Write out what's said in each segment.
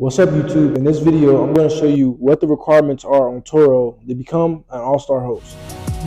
What's up YouTube? In this video, I'm going to show you what the requirements are on Turo to become an all-star host.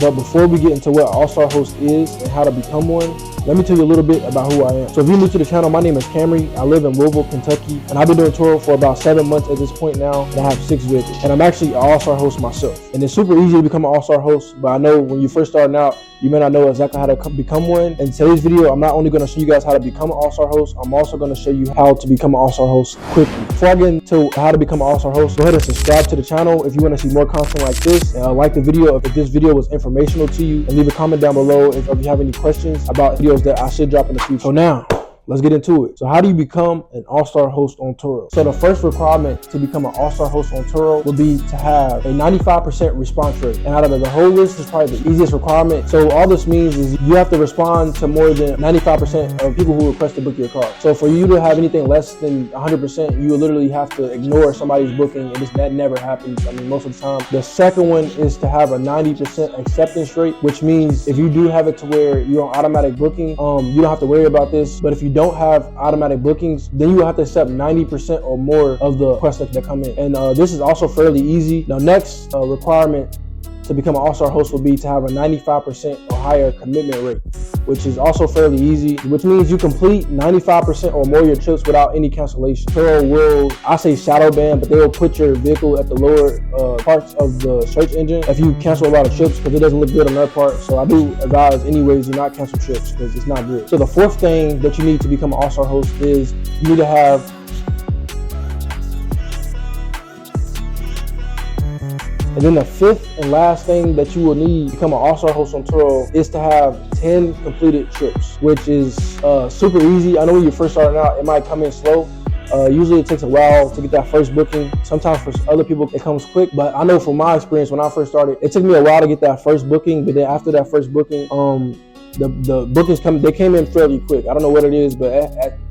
But before we get into what all-star host is and how to become one, let me tell you a little bit about who I am. So if you're new to the channel, my name is Camry. I live in Louisville, Kentucky, and I've been doing Turo for about 7 months at this point now, and I have 6 vehicles. And I'm actually an all-star host myself. And it's super easy to become an all-star host, but I know when you're first starting out, you may not know exactly how to become one. In today's video, I'm not only going to show you guys how to become an all-star host, I'm also going to show you how to become an all-star host quickly. Before I get into how to become an all-star host, go ahead and subscribe to the channel if you want to see more content like this. And like the video if this video was informational to you, and leave a comment down below if you have any questions about videos that I should drop in the future. So now, let's get into it. So how do you become an all-star host on Turo? So the first requirement to become an all-star host on Turo would be to have a 95% response rate. And out of the whole list, is probably the easiest requirement. So all this means is you have to respond to more than 95% of people who request to book your car. So for you to have anything less than 100%, you will literally have to ignore somebody's booking, and that never happens. I mean, most of the time. The second one is to have a 90% acceptance rate, which means if you do have it to where you're on automatic booking, you don't have to worry about this. But if you don't have automatic bookings, then you will have to accept 90% or more of the requests that come in. And this is also fairly easy. Now, next requirement to become an all-star host will be to have a 95% or higher commitment rate, which is also fairly easy, which means you complete 95% or more of your trips without any cancellation. Turo will, I say shadow ban, but they will put your vehicle at the lower parts of the search engine if you cancel a lot of trips, because it doesn't look good on their part. So I do advise anyways, do not cancel trips because it's not good. So the fourth thing that you need to become an all-star host is you need to have And then the fifth and last thing that you will need to become an all-star host on Turo is to have 10 completed trips, which is super easy. I know when you're first starting out, it might come in slow. Usually it takes a while to get that first booking. Sometimes for other people it comes quick, but I know from my experience when I first started, it took me a while to get that first booking. But then after that first booking, the bookings came in fairly quick. I don't know what it is, but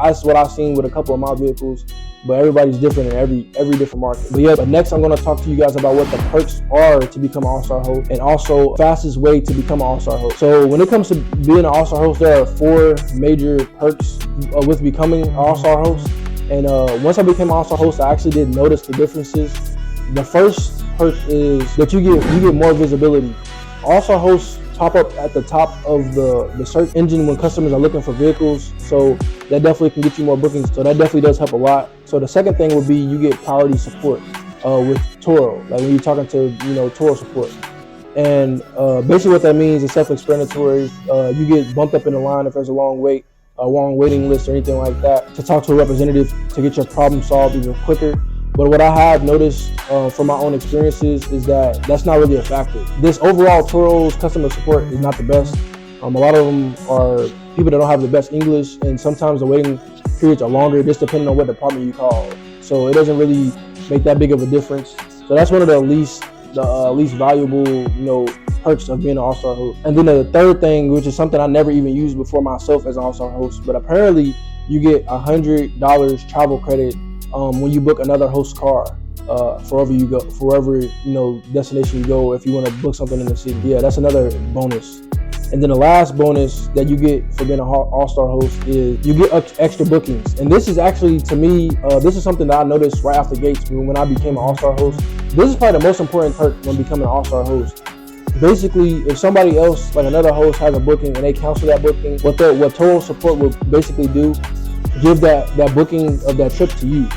that's what I've seen with a couple of my vehicles. But everybody's different in every different market. But next I'm going to talk to you guys about what the perks are to become an all-star host, and also fastest way to become an all-star host. So when it comes to being an all-star host, there are 4 major perks with becoming an all-star host. And once I became an all-star host, I actually did notice the differences. The first perk is that you get more visibility. All-star hosts pop up at the top of the search engine when customers are looking for vehicles, so that definitely can get you more bookings. So that definitely does help a lot. So the second thing would be you get priority support with Turo, like when you're talking to Turo support. And basically what that means is self-explanatory. You get bumped up in the line if there's a long waiting list or anything like that, to talk to a representative to get your problem solved even quicker. But what I have noticed from my own experiences is that that's not really a factor. This overall Turo's customer support is not the best. A lot of them are people that don't have the best English, and sometimes the waiting periods are longer, just depending on what department you call. So it doesn't really make that big of a difference. So that's one of the least valuable, perks of being an all-star host. And then the third thing, which is something I never even used before myself as an all-star host, but apparently you get $100 travel credit when you book another host car forever destination you go, if you want to book something in the city. Yeah, that's another bonus. And then the last bonus that you get for being an all-star host is you get extra bookings. And this is actually, to me, this is something that I noticed right off the gates when I became an all-star host. This is probably the most important perk when becoming an all-star host. Basically, if somebody else, like another host, has a booking and they cancel that booking, what Turo support will basically do, give that booking of that trip to you.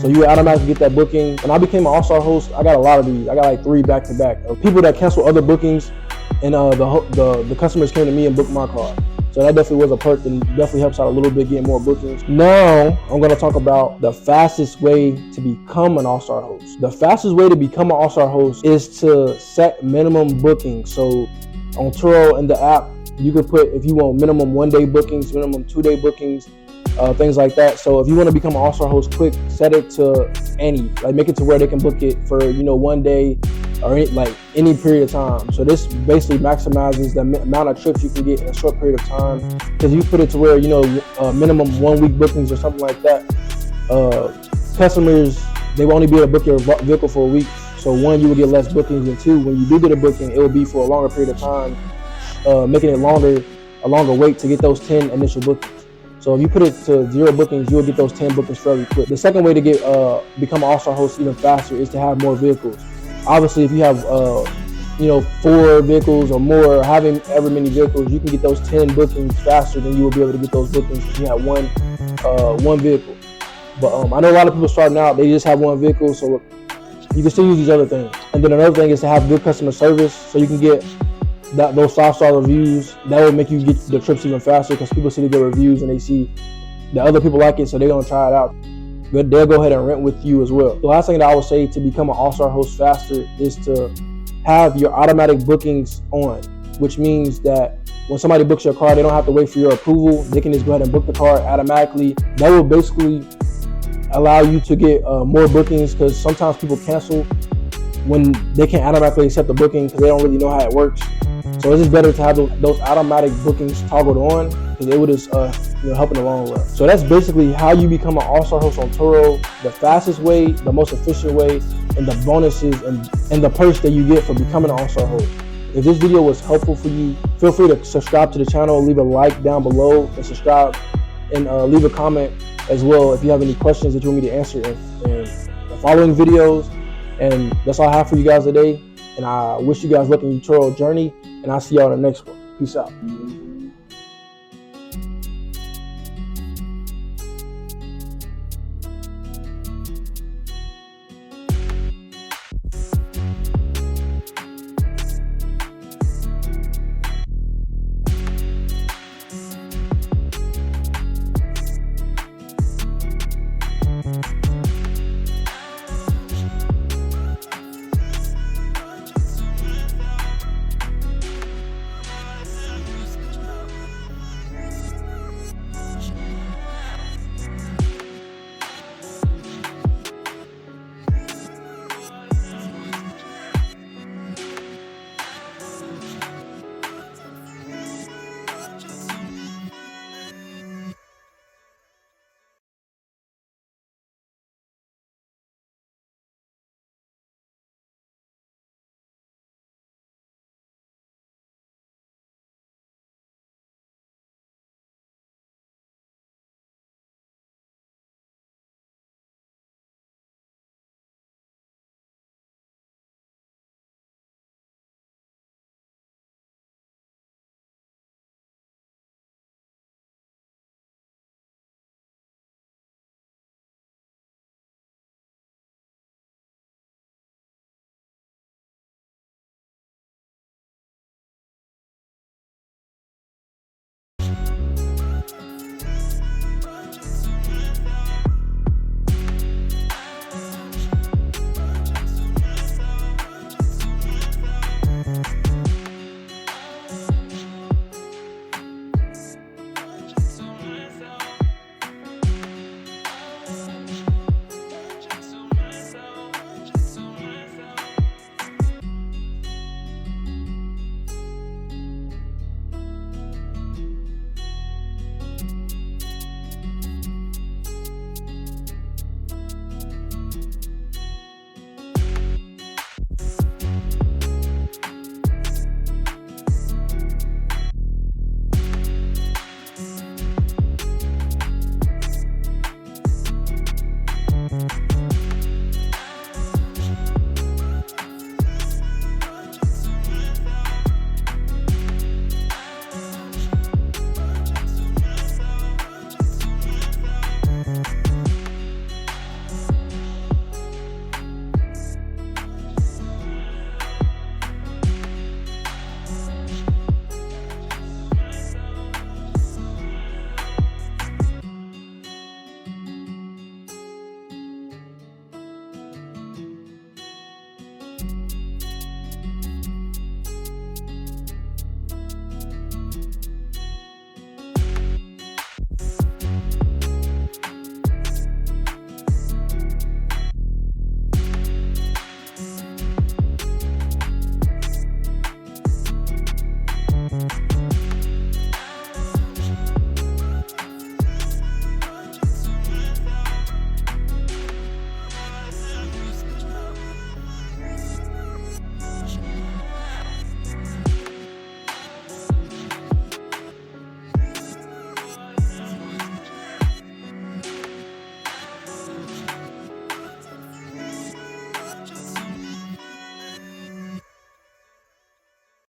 So you automatically get that booking. When I became an all-star host, I got a lot of these. I got like 3 back-to-back of people that cancel other bookings, and the customers came to me and booked my car. So that definitely was a perk, and definitely helps out a little bit getting more bookings. Now I'm going to talk about the fastest way to become an all-star host. The fastest way to become an all-star host is to set minimum bookings. So on Turo in the app, you could put, if you want minimum 1-day bookings, minimum 2-day bookings, things like that. So if you want to become an all-star host quick, set it to make it to where they can book it for 1 day or any period of time. So this basically maximizes the amount of trips you can get in a short period of time, because you put it to where minimum 1 week bookings or something like that. Customers, they will only be able to book your vehicle for a week. So 1, you will get less bookings, and 2, when you do get a booking, it will be for a longer period of time, making it a longer wait to get those 10 initial bookings. So if you put it to 0 bookings, you'll get those 10 bookings fairly quick. The second way to get become an all-star host even faster is to have more vehicles. Obviously, if you have 4 vehicles or more, having ever many vehicles, you can get those 10 bookings faster than you will be able to get those bookings if you have one vehicle. But I know a lot of people starting out, they just have one vehicle, so you can still use these other things. And then another thing is to have good customer service, so you can get those 5-star reviews. That will make you get the trips even faster, because people see the good reviews and they see that other people like it, so they're gonna try it out. But they'll go ahead and rent with you as well. The last thing that I would say to become an all-star host faster is to have your automatic bookings on, which means that when somebody books your car, they don't have to wait for your approval. They can just go ahead and book the car automatically. That will basically allow you to get more bookings, because sometimes people cancel when they can't automatically accept the booking because they don't really know how it works. So it's just better to have those automatic bookings toggled on, because it would just help in the long run. So that's basically how you become an all-star host on Turo, the fastest way, the most efficient way, and the bonuses and the perks that you get for becoming an all-star host. If this video was helpful for you, feel free to subscribe to the channel, leave a like down below, and subscribe, and leave a comment as well if you have any questions that you want me to answer in the following videos. And that's all I have for you guys today. And I wish you guys luck in your Turo journey, and I'll see y'all in the next one. Peace out.